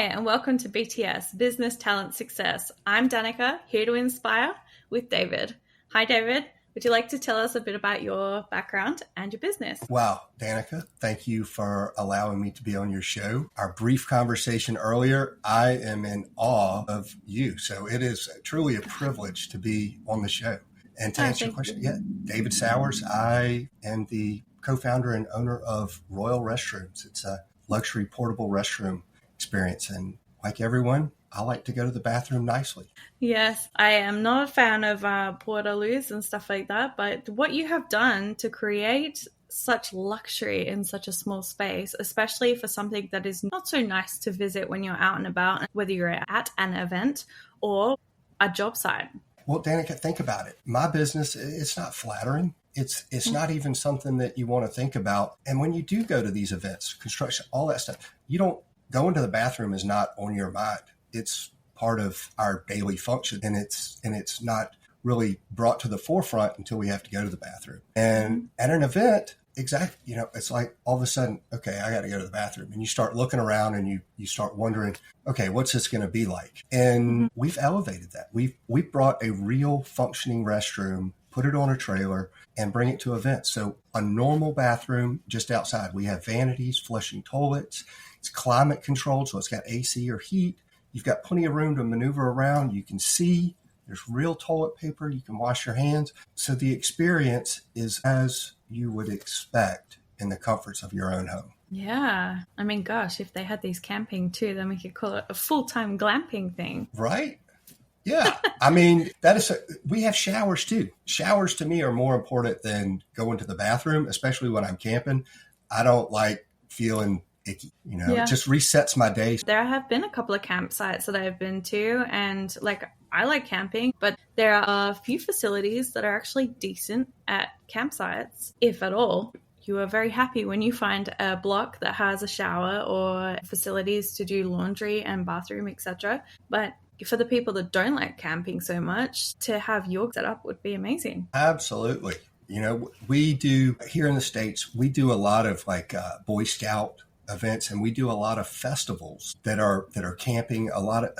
Hi, and welcome to B.T.S Business Talent Success. I'm Danica, here to inspire with David. Hi, David. Would you like to tell us a bit about your background and your business? Wow, Danica, thank you for allowing me to be on your show. Our brief conversation earlier, I am in awe of you. So it is truly a privilege to be on the show. And to answer your question, David Sauers, I am the co-founder and owner of Royal Restrooms. It's a luxury portable restroom experience. And like everyone, I like to go to the bathroom nicely. Yes, I am not a fan of Porta-Potties and stuff like that, but what you have done to create such luxury in such a small space, especially for something that is not so nice to visit when you're out and about, whether you're at an event or a job site. Well, Danica, think about it. My business, it's not flattering. It's not even something that you want to think about. And when you do go to these events, construction, all that stuff, you don't go into the bathroom is not on your mind. It's part of our daily function, and it's not really brought to the forefront until we have to go to the bathroom. And at an event, exactly, it's like all of a sudden, okay, I got to go to the bathroom. And you start looking around and you start wondering, okay, what's this going to be like? And we've elevated that. We've brought a real functioning restroom, put it on a trailer, and bring it to events. So a normal bathroom just outside, we have vanities, flushing toilets. It's climate controlled, so it's got AC or heat. You've got plenty of room to maneuver around. You can see. There's real toilet paper. You can wash your hands. So the experience is as you would expect in the comforts of your own home. Yeah. I mean, gosh, if they had these camping too, then we could call it a full-time glamping thing. Right? Yeah. I mean, we have showers too. Showers to me are more important than going to the bathroom, especially when I'm camping. I don't like feeling icky, It just resets my day. There have been a couple of campsites that I've been to, and I like camping, but there are a few facilities that are actually decent at campsites, if at all. You are very happy when you find a block that has a shower or facilities to do laundry and bathroom, etc. But for the people that don't like camping so much, to have your setup would be amazing. Absolutely. We do here in the States, we do a lot of Boy Scout events, and we do a lot of festivals that are camping, a lot of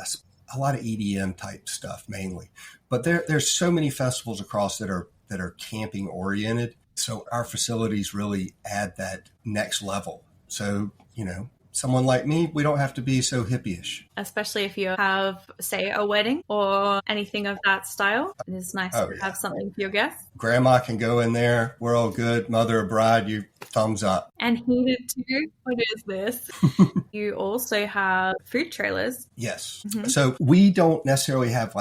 EDM type stuff mainly. But there's so many festivals across that are camping oriented. So our facilities really add that next level. So, someone like me, we don't have to be so hippie-ish. Especially if you have, say, a wedding or anything of that style. It is nice to have something for your guests. Grandma can go in there. We're all good. Mother of bride, you thumbs up. And heated too. What is this? You also have food trailers. Yes. Mm-hmm. So we don't necessarily have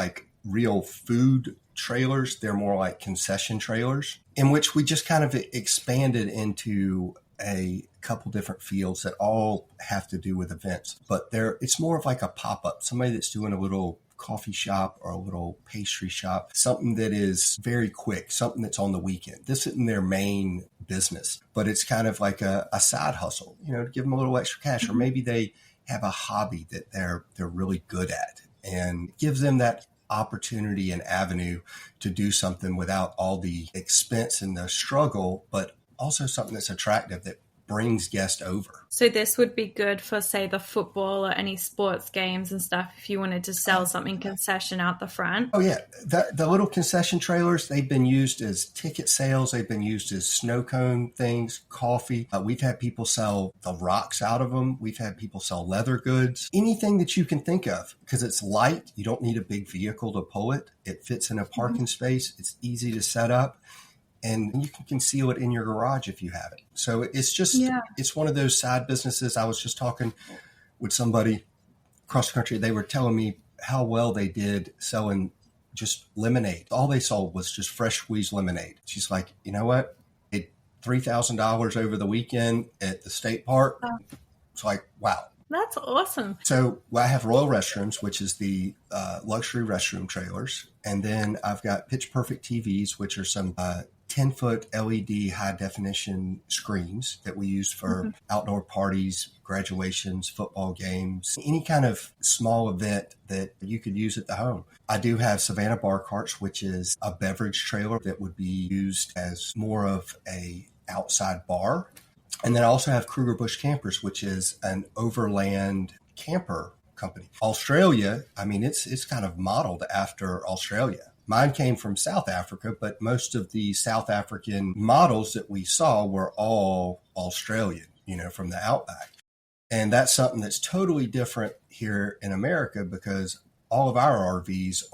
real food trailers. They're more like concession trailers, in which we just kind of expanded into a couple different fields that all have to do with events. But it's more of like a pop-up, somebody that's doing a little coffee shop or a little pastry shop, something that is very quick, something that's on the weekend. This isn't their main business, but it's kind of like a side hustle, to give them a little extra cash, or maybe they have a hobby that they're really good at, and gives them that opportunity and avenue to do something without all the expense and the struggle, but also something that's attractive that brings guests over. So this would be good for, say, the football or any sports games and stuff if you wanted to sell something concession out the front. Oh, yeah. The little concession trailers, they've been used as ticket sales. They've been used as snow cone things, coffee. We've had people sell the rocks out of them. We've had people sell leather goods, anything that you can think of, because it's light. You don't need a big vehicle to pull it. It fits in a parking space. It's easy to set up. And you can conceal it in your garage if you have it. So it's just, It's one of those side businesses. I was just talking with somebody across the country. They were telling me how well they did selling just lemonade. All they sold was just fresh squeezed lemonade. She's like, you know what? It $3,000 over the weekend at the state park. It's like, wow. That's awesome. So I have Royal Restrooms, which is the luxury restroom trailers. And then I've got Pitch Perfect TVs, which are some 10-foot LED high-definition screens that we use for outdoor parties, graduations, football games, any kind of small event that you could use at the home. I do have Savannah Bar Carts, which is a beverage trailer that would be used as more of a outside bar. And then I also have Kruger Bush Campers, which is an overland camper company. Australia, I mean, it's kind of modeled after Australia. Mine came from South Africa, but most of the South African models that we saw were all Australian, from the outback. And that's something that's totally different here in America because all of our RVs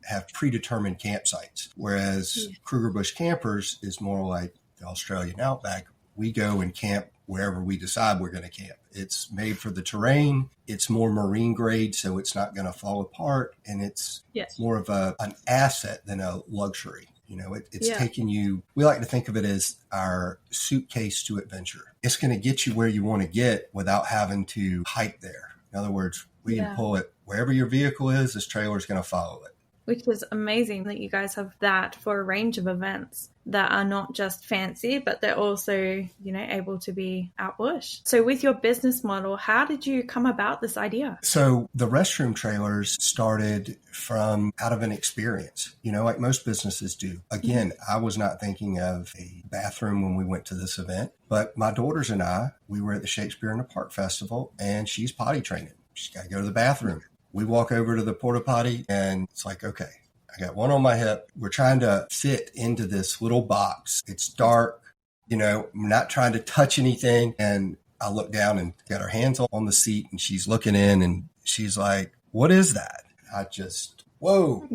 have predetermined campsites, whereas Kruger Bush Campers is more like the Australian outback. We go and camp wherever we decide we're going to camp. It's made for the terrain. It's more marine grade, so it's not going to fall apart. And it's more of an asset than a luxury. It's taking you, we like to think of it as our suitcase to adventure. It's going to get you where you want to get without having to hike there. In other words, we can pull it wherever your vehicle is, this trailer is going to follow it. Which is amazing that you guys have that for a range of events that are not just fancy, but they're also, able to be out bush. So with your business model, how did you come about this idea? So the restroom trailers started from out of an experience, like most businesses do. Again, I was not thinking of a bathroom when we went to this event, but my daughters and I, we were at the Shakespeare in the Park Festival and she's potty training. She's got to go to the bathroom. We walk over to the Porta-Potty and it's like, okay, I got one on my hip. We're trying to fit into this little box. It's dark, I'm not trying to touch anything. And I look down and got her hands on the seat and she's looking in and she's like, what is that? I just, whoa,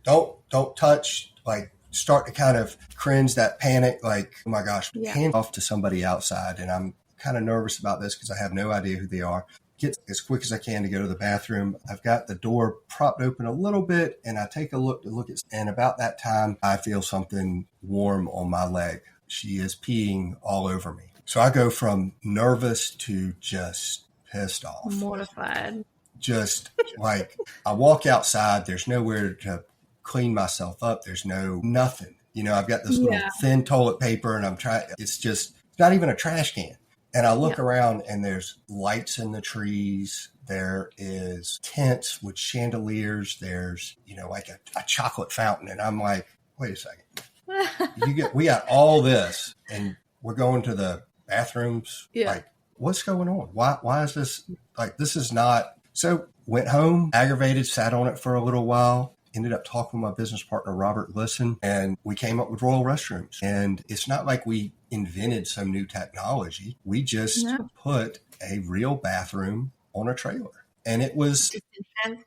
don't touch, like start to kind of cringe, that panic, like, oh my gosh, hand off to somebody outside. And I'm kind of nervous about this because I have no idea who they are. Get as quick as I can to go to the bathroom. I've got the door propped open a little bit and I take a look at, and about that time, I feel something warm on my leg. She is peeing all over me. So I go from nervous to just pissed off. Mortified. Just like I walk outside, there's nowhere to clean myself up. There's nothing. I've got this little thin toilet paper and I'm trying, it's not even a trash can. And I look around and there's lights in the trees. There is tents with chandeliers. There's, like a chocolate fountain. And I'm like, wait a second. We got all this and we're going to the bathrooms. Like, what's going on? Why is this like, this is not. So went home, aggravated, sat on it for a little while. Ended up talking with my business partner, Robert Glisson, and we came up with Royal Restrooms. And it's not like we invented some new technology. We just put a real bathroom on a trailer. And it was,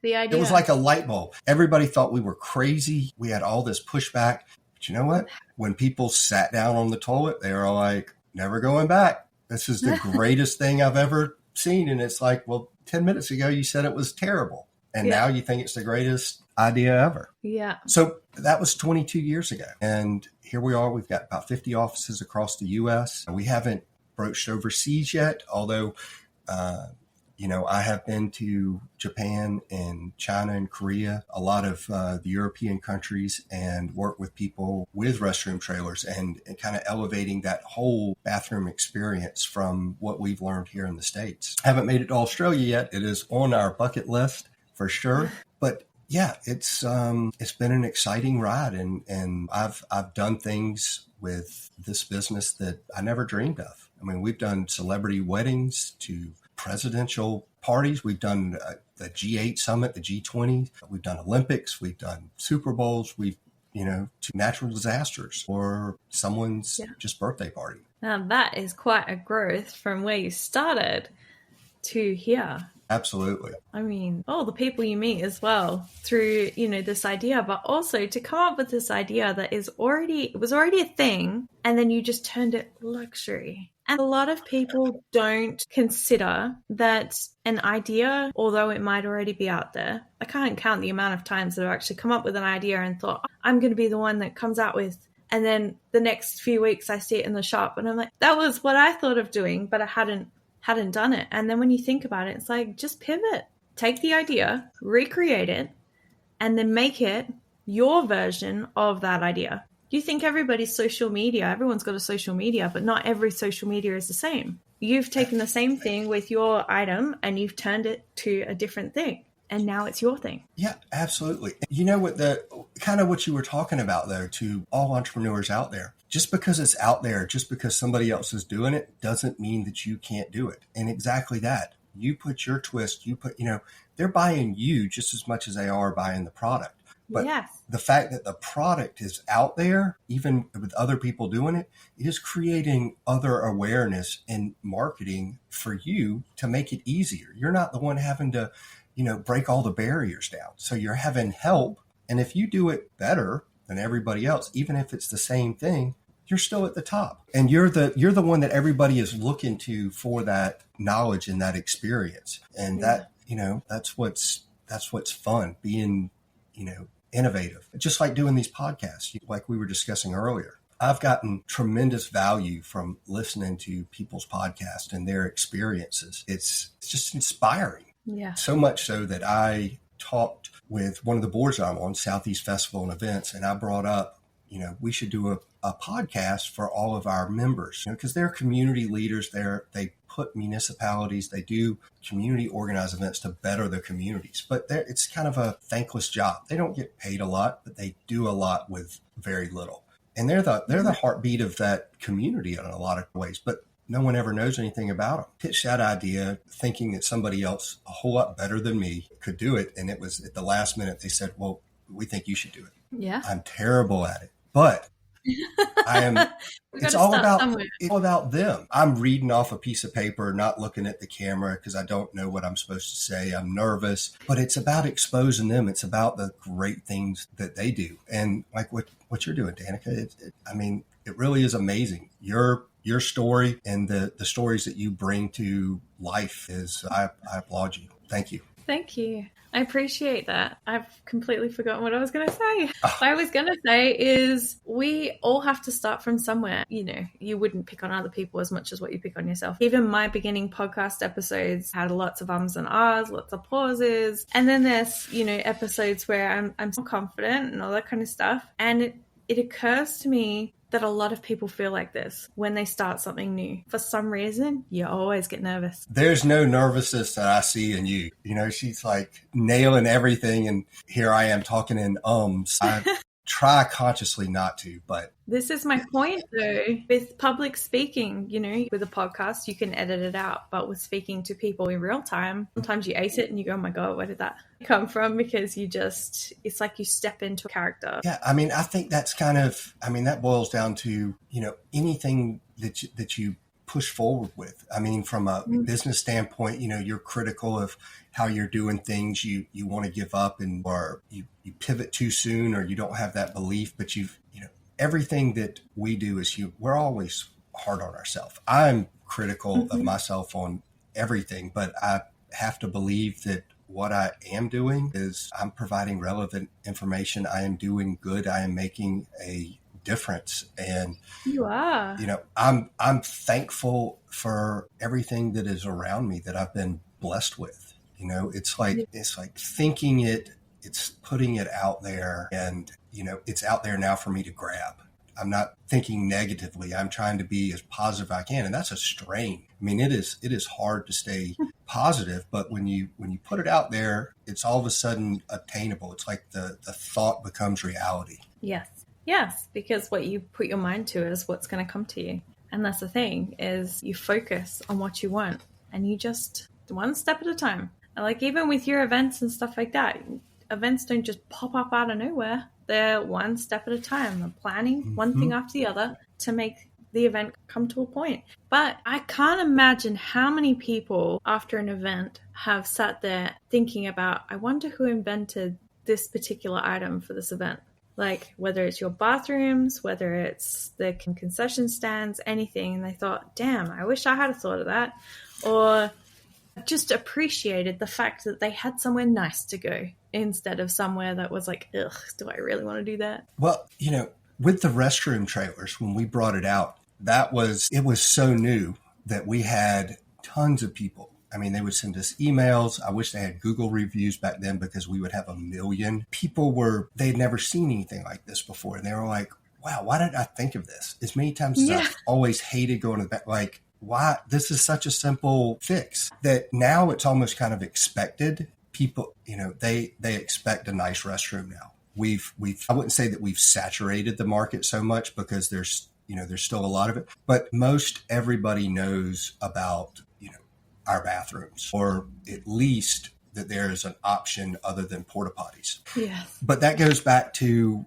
the idea. It was like a light bulb. Everybody thought we were crazy. We had all this pushback. But you know what? When people sat down on the toilet, they were like, never going back. This is the greatest thing I've ever seen. And it's like, well, 10 minutes ago, you said it was terrible. And now you think it's the greatest idea ever. Yeah. So that was 22 years ago. And here we are. We've got about 50 offices across the U.S. We haven't broached overseas yet, although, I have been to Japan and China and Korea, a lot of the European countries, and work with people with restroom trailers and kind of elevating that whole bathroom experience from what we've learned here in the States. Haven't made it to Australia yet. It is on our bucket list for sure. But yeah, it's been an exciting ride, and I've done things with this business that I never dreamed of. I mean, we've done celebrity weddings to presidential parties. We've done the G8 summit, the G20. We've done Olympics. We've done Super Bowls. We've, to natural disasters or someone's just birthday party. Now that is quite a growth from where you started to here. Absolutely. I mean, the people you meet as well through, this idea, but also to come up with this idea that was already a thing, and then you just turned it luxury. And a lot of people don't consider that an idea, although it might already be out there. I can't count the amount of times that I've actually come up with an idea and thought, I'm going to be the one that comes out with. And then the next few weeks I see it in the shop and I'm like, that was what I thought of doing, but I hadn't done it. And then when you think about it, it's like, just pivot, take the idea, recreate it, and then make it your version of that idea. You think everybody's social media, everyone's got a social media, but not every social media is the same. You've taken the same thing with your item and you've turned it to a different thing. And now it's your thing. Yeah, absolutely. You know what, what you were talking about though, to all entrepreneurs out there, just because it's out there, just because somebody else is doing it, doesn't mean that you can't do it. And exactly that. You put your twist, they're buying you just as much as they are buying the product. But yes. the fact that the product is out there, even with other people doing it, is creating other awareness and marketing for you to make it easier. You're not the one having to, break all the barriers down. So you're having help. And if you do it better than everybody else, even if it's the same thing, you're still at the top. And you're the one that everybody is looking to for that knowledge and that experience. And that, that's what's fun, being, innovative, just like doing these podcasts, like we were discussing earlier. I've gotten tremendous value from listening to people's podcasts and their experiences. It's just inspiring. Yeah. So much so that I talked with one of the boards I'm on, Southeast Festival and Events, and I brought up, we should do a podcast for all of our members, because they're community leaders. They put municipalities, they do community organized events to better their communities, but it's kind of a thankless job. They don't get paid a lot, but they do a lot with very little. And they're the heartbeat of that community in a lot of ways, but no one ever knows anything about them. Pitched that idea thinking that somebody else a whole lot better than me could do it. And it was at the last minute, they said, well, we think you should do it. Yeah. I'm terrible at it, but it's all about them. I'm reading off a piece of paper, not looking at the camera because I don't know what I'm supposed to say. I'm nervous, but it's about exposing them. It's about the great things that they do. And like what you're doing, Danica, it really is amazing. Your story and the stories that you bring to life I applaud you. Thank you. Thank you. I appreciate that. I've completely forgotten what I was going to say. What I was going to say is we all have to start from somewhere. You wouldn't pick on other people as much as what you pick on yourself. Even my beginning podcast episodes had lots of ums and ahs, lots of pauses. And then there's, episodes where I'm so confident and all that kind of stuff. And it occurs to me that a lot of people feel like this when they start something new. For some reason, you always get nervous. There's no nervousness that I see in you. She's like nailing everything, and here I am talking in ums. I try consciously not to, but this is my point though. With public speaking, with a podcast, you can edit it out. But with speaking to people in real time, sometimes you ace it and you go, oh my God, where did that come from? Because it's like you step into a character. Yeah. I think that's that boils down to, anything that you push forward with. From a business standpoint, you're critical of how you're doing things. You want to give up or you pivot too soon, or you don't have that belief, but everything that we do we're always hard on ourselves. I'm critical of myself on everything, but I have to believe that what I am doing is I'm providing relevant information. I am doing good. I am making a difference. And you are, I'm thankful for everything that is around me that I've been blessed with. It's like thinking it's putting it out there, and it's out there now for me to grab. I'm not thinking negatively. I'm trying to be as positive as I can. And that's a strain. It is hard to stay positive, but when you put it out there, it's all of a sudden attainable. It's like the thought becomes reality. Yes, because what you put your mind to is what's going to come to you. And that's the thing, is you focus on what you want, and you just one step at a time. And like even with your events and stuff like that, events don't just pop up out of nowhere. They're one step at a time. They're planning one thing after the other to make the event come to a point. But I can't imagine how many people after an event have sat there thinking about, I wonder who invented this particular item for this event. Like whether it's your bathrooms, whether it's the concession stands, anything. And they thought, damn, I wish I had thought of that. Or just appreciated the fact that they had somewhere nice to go instead of somewhere that was like, ugh, do I really want to do that? Well, with the restroom trailers, when we brought it out, it was so new that we had tons of people. They would send us emails. I wish they had Google reviews back then, because we would have 1 million. People they'd never seen anything like this before. And they were like, wow, why didn't I think of this? As many times as I've always hated going to the back, like, why? This is such a simple fix that now it's almost kind of expected. People, they expect a nice restroom now. I wouldn't say that we've saturated the market so much, because there's still a lot of it, but most everybody knows about, our bathrooms, or at least that there is an option other than porta-potties. Yes. But that goes back to,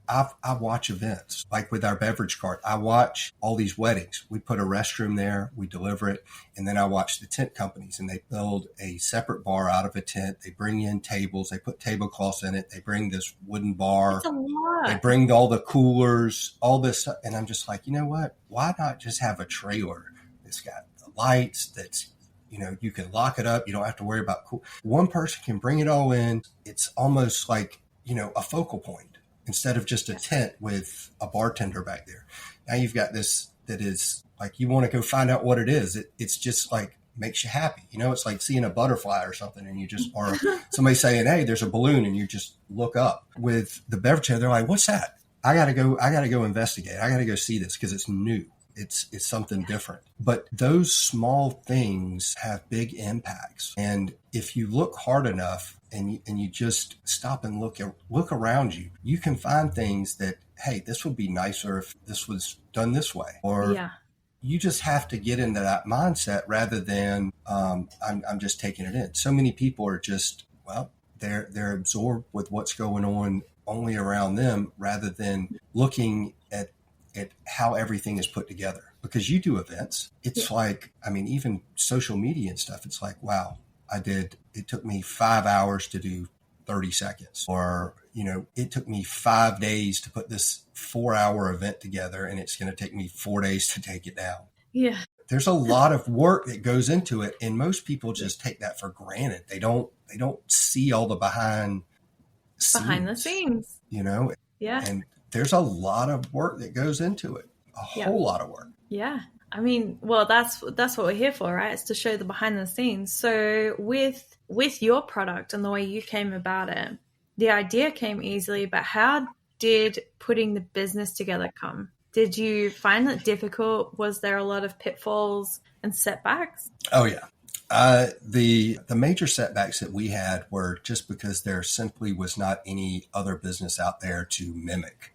I watch events like with our beverage cart. I watch all these weddings. We put a restroom there, we deliver it. And then I watch the tent companies, and they build a separate bar out of a tent. They bring in tables, they put tablecloths in it. They bring this wooden bar. It's a lot. They bring all the coolers, all this stuff. And I'm just like, you know what? Why not just have a trailer that's got the lights, that's, you can lock it up. You don't have to worry about one person can bring it all in. It's almost like, a focal point instead of just a tent with a bartender back there. Now you've got this that is like, you want to go find out what it is. It's just like makes you happy. It's like seeing a butterfly or something, and you just, or somebody saying, hey, there's a balloon, and you just look up. With the beverage, they're like, what's that? I gotta go investigate. I gotta go see this because it's new. It's something different. But those small things have big impacts. And if you look hard enough and you just stop and look around you, you can find things that, hey, this would be nicer if this was done this way. Or you just have to get into that mindset rather than I'm just taking it in. So many people are just, they're absorbed with what's going on only around them rather than looking at how everything is put together. Because you do events, it's like, even social media and stuff, it's like, wow, it took me 5 hours to do 30 seconds. Or, it took me 5 days to put this 4-hour event together, and it's going to take me 4 days to take it down. Yeah. There's a lot of work that goes into it. And most people just take that for granted. They don't see all the behind the scenes, Yeah. And there's a lot of work that goes into it. A whole lot of work. Yeah. That's what we're here for, right? It's to show the behind the scenes. So with your product and the way you came about it, the idea came easily, but how did putting the business together come? Did you find it difficult? Was there a lot of pitfalls and setbacks? Oh, yeah. The major setbacks that we had were just because there simply was not any other business out there to mimic,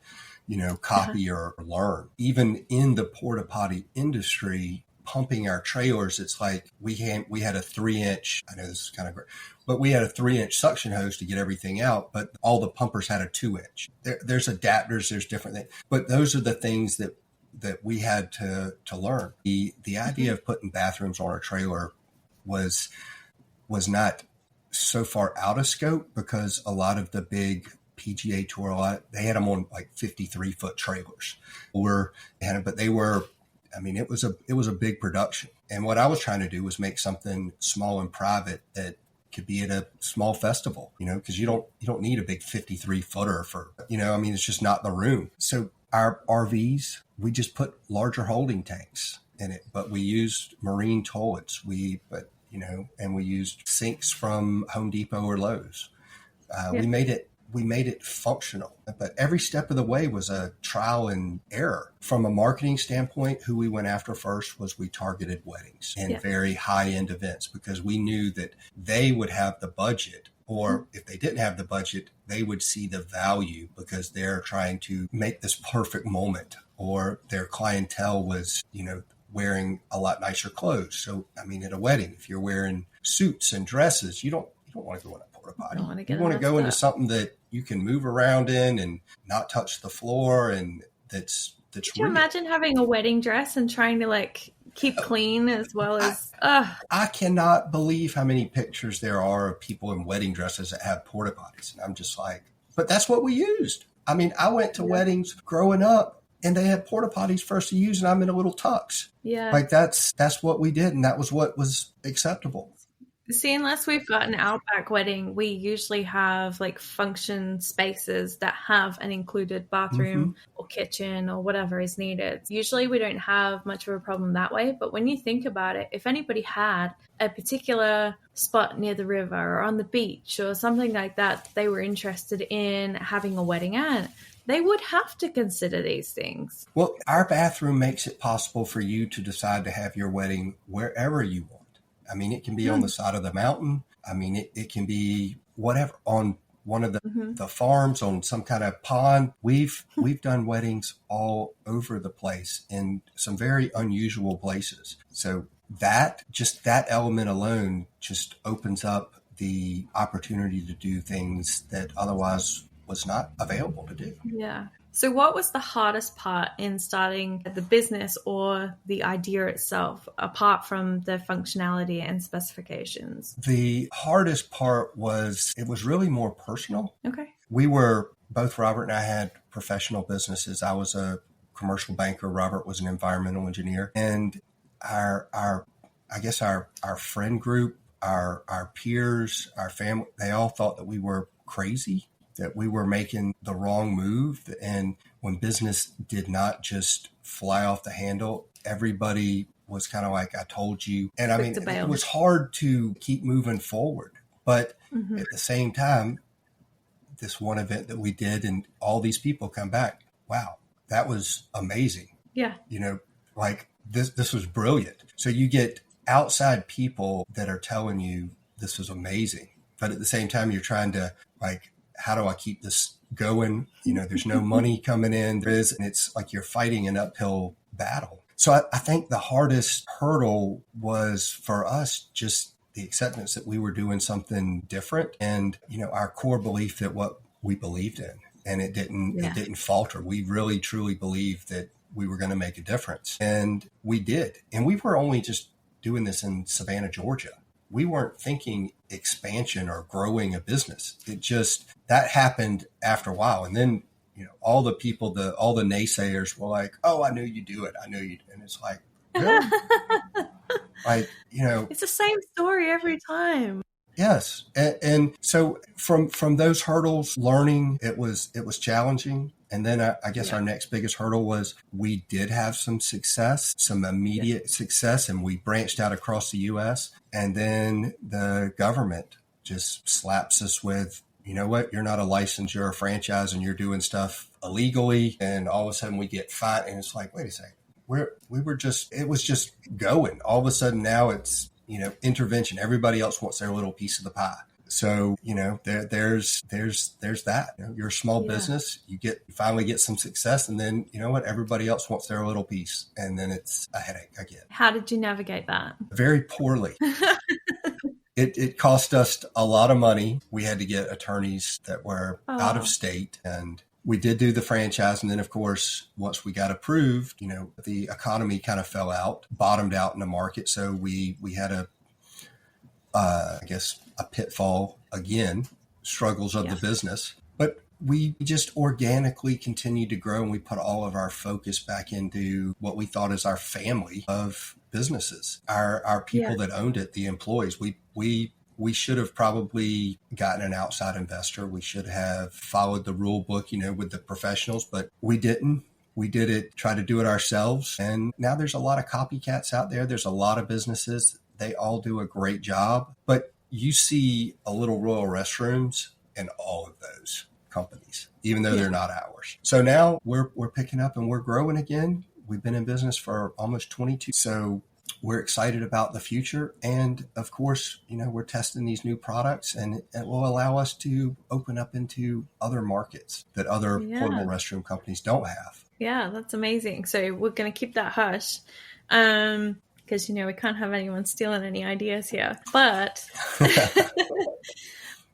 copy or learn. Even in the porta-potty industry, pumping our trailers, it's like we had a 3-inch, I know this is kind of great, but we had a 3-inch suction hose to get everything out, but all the pumpers had a 2-inch. There's adapters, there's different things, but those are the things that we had to learn. The idea of putting bathrooms on a trailer was not so far out of scope because a lot of the big PGA Tour, they had them on like 53-foot trailers, but they were, it was a big production. And what I was trying to do was make something small and private that could be at a small festival, because you don't need a big 53-footer for, it's just not in the room. So our RVs, we just put larger holding tanks in it, but we used marine toilets. And we used sinks from Home Depot or Lowe's. We made it functional, but every step of the way was a trial and error. From a marketing standpoint, who we went after first was we targeted weddings and very high-end events because we knew that they would have the budget, or if they didn't have the budget, they would see the value because they're trying to make this perfect moment, or their clientele was, wearing a lot nicer clothes. So, at a wedding, if you're wearing suits and dresses, you don't want to go in a porta-potty. You want to go into something that you can move around in and not touch the floor, and that's Could you imagine having a wedding dress and trying to keep clean as well as... I cannot believe how many pictures there are of people in wedding dresses that have porta-potties. And I'm just like, but that's what we used. I went to weddings growing up, and they had porta-potties first to use, and I'm in a little tux. Yeah. That's what we did, and that was what was acceptable. See, unless we've got an outback wedding, we usually have function spaces that have an included bathroom or kitchen or whatever is needed. Usually we don't have much of a problem that way. But when you think about it, if anybody had a particular spot near the river or on the beach or something like that they were interested in having a wedding at, they would have to consider these things. Well, our bathroom makes it possible for you to decide to have your wedding wherever you want. It can be on the side of the mountain. It can be whatever, on one of the farms, on some kind of pond. We've done weddings all over the place in some very unusual places. So that element alone just opens up the opportunity to do things that otherwise was not available to do. Yeah. So what was the hardest part in starting the business or the idea itself, apart from the functionality and specifications? The hardest part it was really more personal. Okay. Both Robert and I had professional businesses. I was a commercial banker. Robert was an environmental engineer. And our friend group, our peers, our family, they all thought that we were crazy, that we were making the wrong move. And when business did not just fly off the handle, everybody was kind of like, I told you. And I mean, it was hard to keep moving forward. But at the same time, this one event that we did and all these people come back, wow, that was amazing. Yeah. Like this was brilliant. So you get outside people that are telling you this was amazing. But at the same time, you're trying to like, how do I keep this going? There's no money coming in. And it's like you're fighting an uphill battle. So I think the hardest hurdle was for us just the acceptance that we were doing something different and, our core belief that what we believed in, and it didn't falter. We really, truly believed that we were going to make a difference, and we did. And we were only just doing this in Savannah, Georgia. We weren't thinking expansion or growing a business. That happened after a while. And then, all the people, all the naysayers were like, oh, I knew you'd do it. I knew you'd. And it's like, really? Like, it's the same story every time. Yes. And so from those hurdles, learning, it was challenging. And then I guess our next biggest hurdle was we did have some success, some immediate success, and we branched out across the U.S. And then the government just slaps us with, you know what, you're not a license, you're a franchise, and you're doing stuff illegally. And all of a sudden we get fined. And it's like, wait a second, it was just going. All of a sudden now it's, intervention. Everybody else wants their little piece of the pie. So, there's that. You're a small business, you finally get some success, and then you know what? Everybody else wants their little piece, and then it's a headache again. How did you navigate that? Very poorly. It cost us a lot of money. We had to get attorneys that were out of state, and we did do the franchise. And then, of course, once we got approved, the economy kind of fell out, bottomed out in the market. So we had a pitfall again, struggles of the business. But we just organically continued to grow, and we put all of our focus back into what we thought is our family of businesses, our people that owned it, the employees. We should have probably gotten an outside investor. We should have followed the rule book, with the professionals, but we didn't. We did it, try to do it ourselves. And now there's a lot of copycats out there. There's a lot of businesses. They all do a great job, but you see a little Royal Restrooms in all of those companies, even though they're not ours. So now we're picking up and we're growing again. We've been in business for almost 22. So we're excited about the future. And of course, we're testing these new products, and it will allow us to open up into other markets that other portable restroom companies don't have. Yeah, that's amazing. So we're going to keep that hush. Because, we can't have anyone stealing any ideas here. But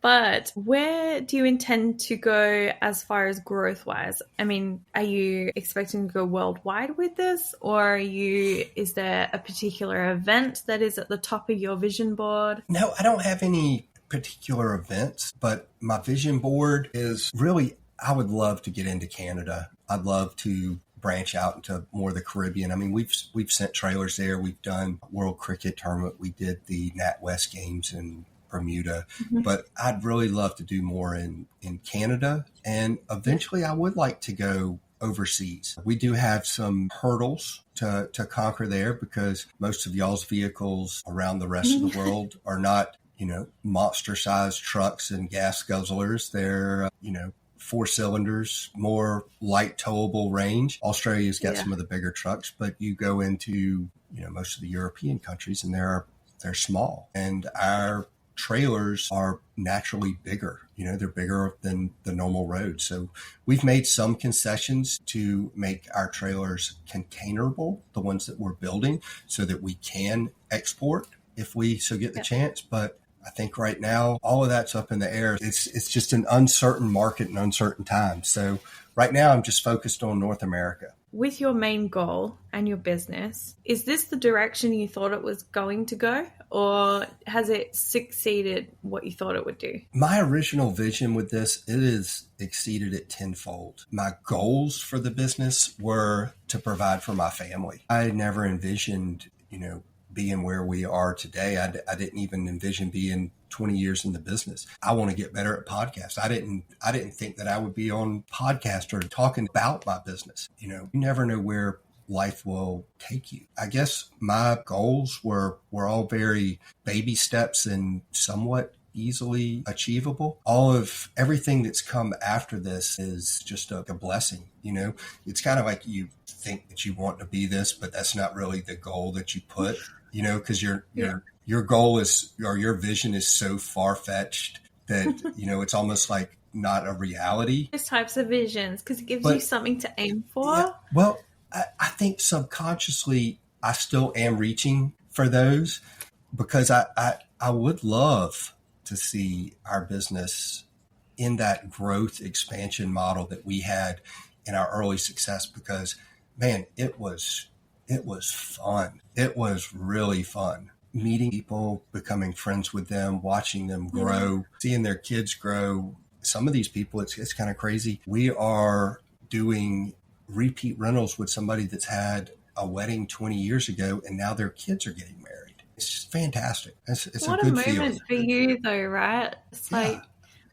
but where do you intend to go as far as growth-wise? I mean, are you expecting to go worldwide with this? Or is there a particular event that is at the top of your vision board? No, I don't have any particular events, but my vision board is really, I would love to get into Canada. I'd love to branch out into more of the Caribbean. I mean, we've sent trailers there. We've done World Cricket Tournament. We did the NatWest Games in Bermuda, but I'd really love to do more in Canada. And eventually I would like to go overseas. We do have some hurdles to conquer there, because most of y'all's vehicles around the rest of the world are not, monster sized trucks and gas guzzlers. They're, 4 cylinders, more light towable range. Australia's got some of the bigger trucks, but you go into, most of the European countries and they're small. And our trailers are naturally bigger. They're bigger than the normal road. So we've made some concessions to make our trailers containerable, the ones that we're building, so that we can export if we so get the chance. But I think right now, all of that's up in the air. It's just an uncertain market and uncertain time. So right now, I'm just focused on North America. With your main goal and your business, is this the direction you thought it was going to go, or has it succeeded what you thought it would do? My original vision with this, it has exceeded it tenfold. My goals for the business were to provide for my family. I never envisioned, being where we are today. I didn't even envision being 20 years in the business. I want to get better at podcasts. I didn't think that I would be on podcast or talking about my business. You never know where life will take you. I guess my goals were all very baby steps and somewhat easily achievable. All of everything that's come after this is just a blessing. It's kind of like you think that you want to be this, but that's not really the goal that you put, because your goal is, or your vision is so far-fetched that, it's almost like not a reality. Those types of visions, because it gives you something to aim for. Yeah, well, I think subconsciously I still am reaching for those, because I would love to see our business in that growth expansion model that we had in our early success, because, man, it was fun. It was really fun. Meeting people, becoming friends with them, watching them grow, seeing their kids grow. Some of these people, it's kind of crazy. We are doing repeat rentals with somebody that's had a wedding 20 years ago, and now their kids are getting married. It's just fantastic. It's what a good moment feeling for you, though, right? It's like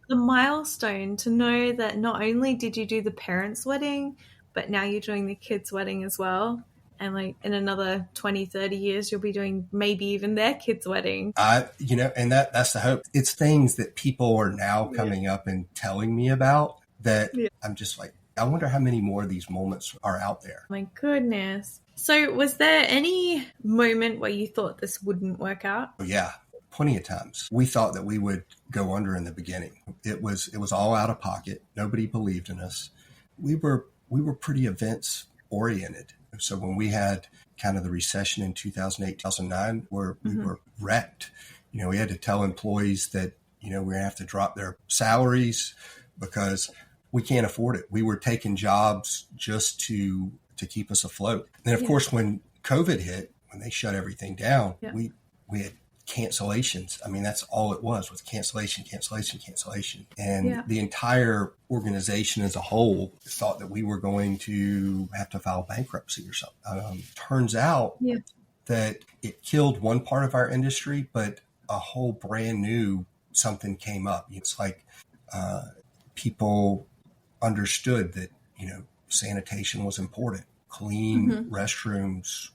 the milestone to know that not only did you do the parents' wedding, but now you're doing the kids' wedding as well. And like in another 20, 30 years, you'll be doing maybe even their kids' wedding. And that's the hope. It's things that people are now coming up and telling me about that I'm just like, I wonder how many more of these moments are out there. My goodness. So was there any moment where you thought this wouldn't work out? Yeah, plenty of times. We thought that we would go under in the beginning. It was all out of pocket. Nobody believed in us. We were pretty events oriented. So when we had kind of the recession in 2008, 2009, we were wrecked. We had to tell employees that, we're going to have to drop their salaries because we can't afford it. We were taking jobs just to keep us afloat. And of course, when COVID hit, when they shut everything down, we had cancellations. I mean, that's all it was cancellation. And the entire organization as a whole thought that we were going to have to file bankruptcy or something. Turns out that it killed one part of our industry, but a whole brand new something came up. It's like people understood that, sanitation was important. Clean restrooms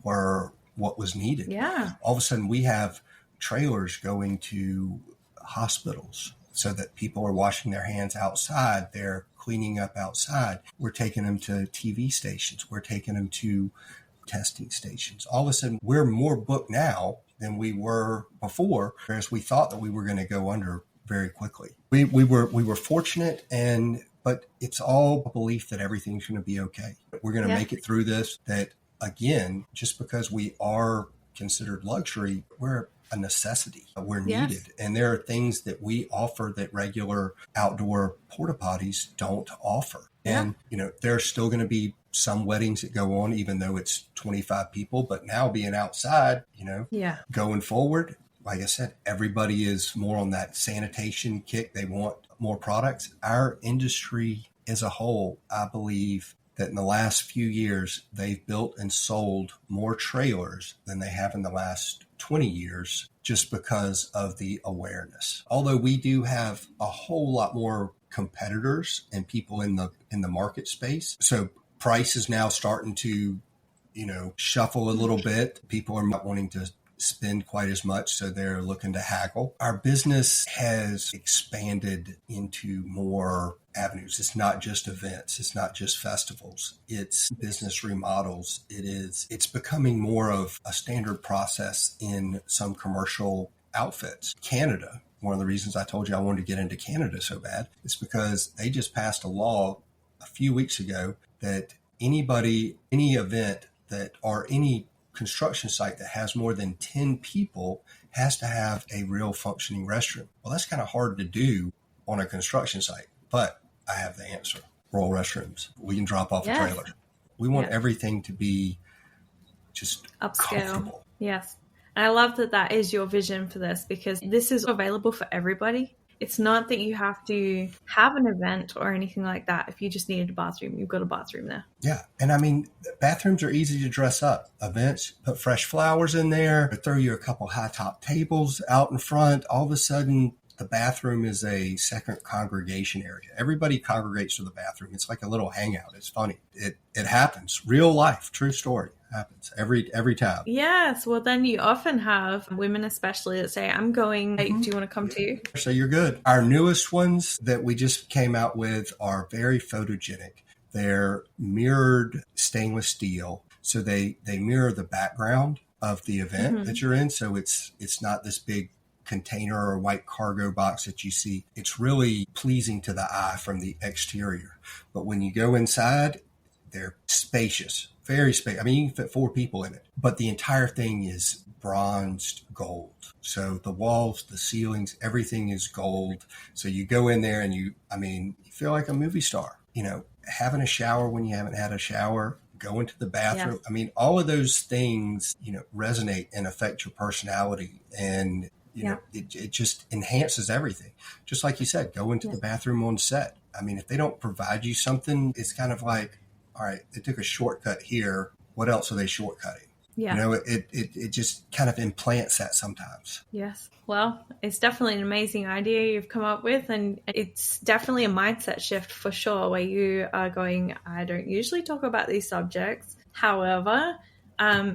were what was needed. Yeah. All of a sudden we have trailers going to hospitals so that people are washing their hands outside. They're cleaning up outside. We're taking them to TV stations. We're taking them to testing stations. All of a sudden we're more booked now than we were before, whereas we thought that we were going to go under very quickly. We were fortunate, but it's all a belief that everything's going to be okay. We're going to make it through this. That again, just because we are considered luxury, we're a necessity. We're needed. And there are things that we offer that regular outdoor porta-potties don't offer. And, there's still going to be some weddings that go on, even though it's 25 people, but now being outside, going forward, like I said, everybody is more on that sanitation kick. They want more products. Our industry as a whole, I believe that in the last few years, they've built and sold more trailers than they have in the last 20 years, just because of the awareness. Although we do have a whole lot more competitors and people in the market space. So price is now starting to, shuffle a little bit. People are not wanting to spend quite as much, so they're looking to haggle. Our business has expanded into more avenues. It's not just events. It's not just festivals. It's business remodels. It's becoming more of a standard process in some commercial outfits. Canada, one of the reasons I told you I wanted to get into Canada so bad is because they just passed a law a few weeks ago that anybody, any event that, or any construction site that has more than 10 people has to have a real functioning restroom. Well, that's kind of hard to do on a construction site, but I have the answer. Royal Restrooms. We can drop off a trailer. We want everything to be just upscale. Comfortable. Yes. And I love that that is your vision for this, because this is available for everybody. It's not that you have to have an event or anything like that. If you just needed a bathroom, you've got a bathroom there. Yeah. And I mean, bathrooms are easy to dress up. Events, put fresh flowers in there, throw you a couple high top tables out in front. All of a sudden, the bathroom is a second congregation area. Everybody congregates to the bathroom. It's like a little hangout. It's funny. It happens. Real life, true story. Happens every time. Yes. Well, then you often have women, especially, that say, I'm going, hey, do you want to come too? So you're good. Our newest ones that we just came out with are very photogenic. They're mirrored stainless steel. So they mirror the background of the event that you're in. So it's not this big container or white cargo box that you see. It's really pleasing to the eye from the exterior. But when you go inside, they're spacious. Very spacious. I mean, you can fit 4 people in it, but the entire thing is bronzed gold. So the walls, the ceilings, everything is gold. So you go in there and you feel like a movie star, having a shower when you haven't had a shower, going to the bathroom. Yes. I mean, all of those things, resonate and affect your personality, and it just enhances everything. Just like you said, go into the bathroom on set. I mean, if they don't provide you something, it's kind of like, all right, they took a shortcut here. What else are they shortcutting? Yeah. It just kind of implants that sometimes. Yes. Well, it's definitely an amazing idea you've come up with. And it's definitely a mindset shift for sure, where you are going, I don't usually talk about these subjects. However,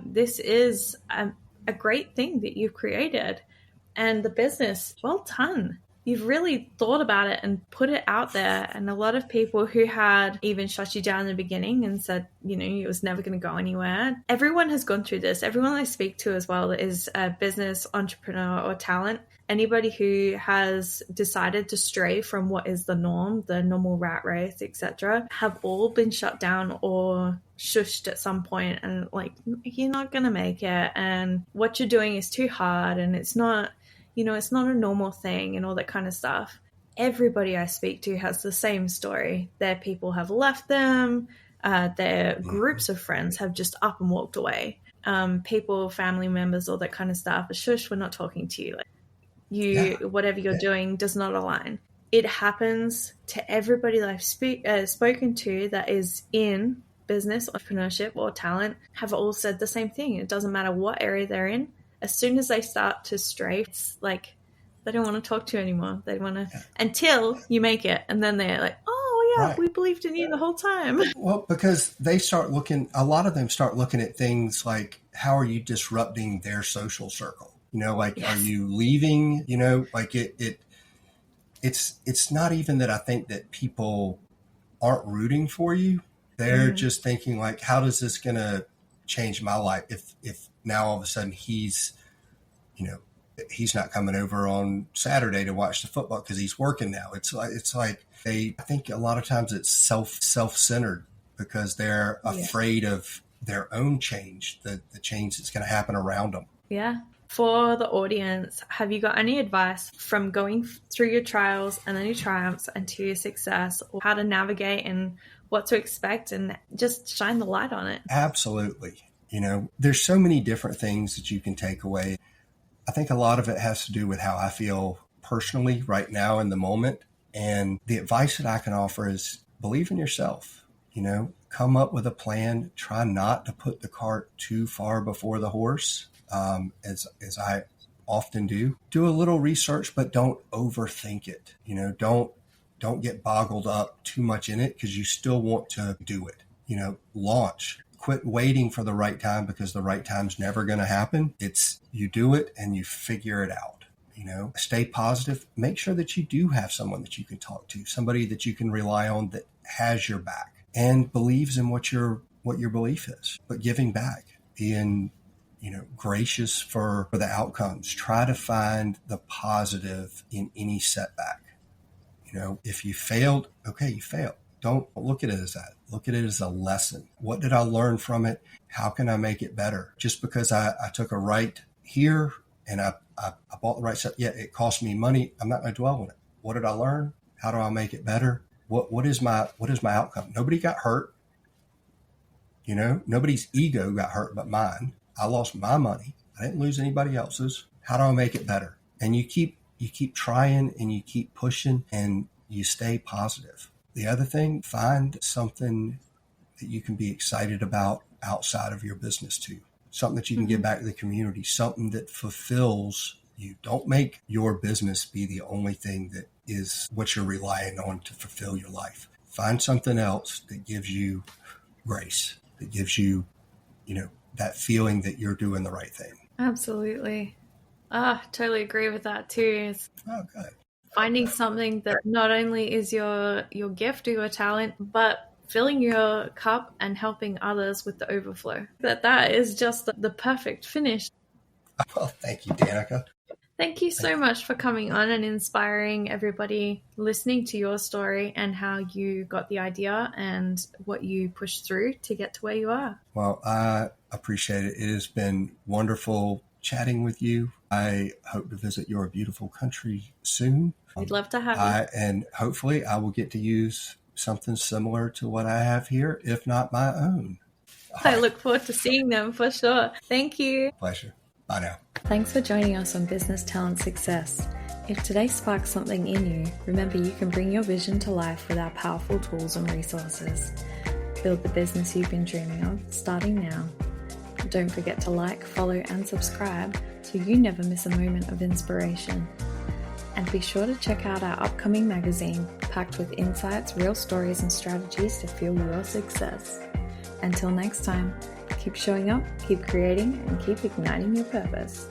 this is a great thing that you've created. And the business, well done. You've really thought about it and put it out there. And a lot of people who had even shut you down in the beginning and said, it was never going to go anywhere. Everyone has gone through this. Everyone I speak to as well is a business entrepreneur or talent. Anybody who has decided to stray from what is the norm, the normal rat race, etc., have all been shut down or shushed at some point, and like, you're not going to make it. And what you're doing is too hard, and it's not, it's not a normal thing, and all that kind of stuff. Everybody I speak to has the same story. Their people have left them. Their groups of friends have just up and walked away. People, family members, all that kind of stuff. Shush, we're not talking to you. Whatever you're doing does not align. It happens to everybody that I've spoken to that is in business, entrepreneurship, or talent, have all said the same thing. It doesn't matter what area they're in. As soon as they start to stray, it's like they don't want to talk to you anymore. They want to until you make it, and then they're like, "Oh yeah, we believed in you the whole time." Well, because they start looking. A lot of them start looking at things like, how are you disrupting their social circle? Are you leaving? It's not even that I think that people aren't rooting for you. They're just thinking like, how does this going to change my life if now all of a sudden he's not coming over on Saturday to watch the football because he's working now. It's like I think a lot of times it's self-centered because they're afraid of their own change, the change that's going to happen around them. Yeah. For the audience, have you got any advice from going through your trials and then your triumphs and to your success, or how to navigate and what to expect, and just shine the light on it? Absolutely. There's so many different things that you can take away. I think a lot of it has to do with how I feel personally right now in the moment. And the advice that I can offer is believe in yourself, come up with a plan, try not to put the cart too far before the horse. As I often do. Do a little research, but don't overthink it. Don't get boggled up too much in it because you still want to do it. Launch. Quit waiting for the right time because the right time's never going to happen. It's you do it and you figure it out. Stay positive. Make sure that you do have someone that you can talk to, somebody that you can rely on that has your back and believes in what your belief is, but giving back, being gracious for the outcomes. Try to find the positive in any setback. If you failed, okay, you failed. Don't look at it as that. Look at it as a lesson. What did I learn from it? How can I make it better? Just because I took a right here and I bought the right stuff, yeah, it cost me money. I'm not going to dwell on it. What did I learn? How do I make it better? What is my outcome? Nobody got hurt. Nobody's ego got hurt but mine. I lost my money. I didn't lose anybody else's. How do I make it better? And you keep trying and you keep pushing and you stay positive. The other thing, find something that you can be excited about outside of your business too. Something that you can give back to the community, something that fulfills you. Don't make your business be the only thing that is what you're relying on to fulfill your life. Find something else that gives you grace, that gives you, that feeling that you're doing the right thing. Absolutely. Totally agree with that too. Okay. Finding something that not only is your gift or your talent, but filling your cup and helping others with the overflow. That is just the perfect finish. Well, thank you, Danica. Thank you so much for coming on and inspiring everybody listening to your story and how you got the idea and what you pushed through to get to where you are. Well, I appreciate it. It has been wonderful chatting with you. I hope to visit your beautiful country soon. We'd love to have you. And hopefully I will get to use something similar to what I have here, if not my own. I look forward to seeing them for sure. Thank you. Pleasure. Bye now. Thanks for joining us on Business Talent Success. If today sparks something in you, remember you can bring your vision to life with our powerful tools and resources. Build the business you've been dreaming of, starting now. Don't forget to like, follow, and subscribe so you never miss a moment of inspiration. And be sure to check out our upcoming magazine, packed with insights, real stories, and strategies to fuel your success. Until next time, keep showing up, keep creating, and keep igniting your purpose.